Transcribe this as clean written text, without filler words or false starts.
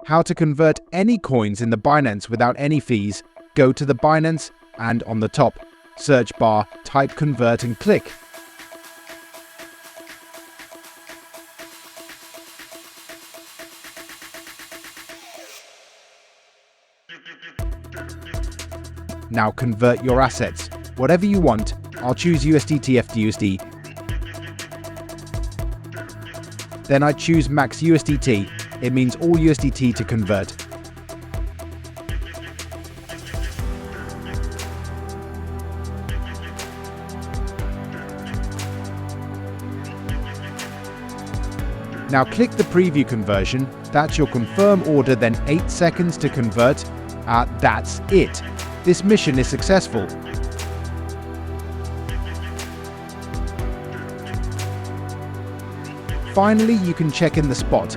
How to convert any coins in the Binance without any fees. Go to the Binance and on the top search bar, type convert and click. Now convert your assets. Whatever you want. I'll choose USDT FDUSD. Then I choose max USDT. It means all USDT to convert. Now click the preview conversion. That's your confirm order, then 8 seconds to convert. That's it. This mission is successful. Finally, you can check in the spot.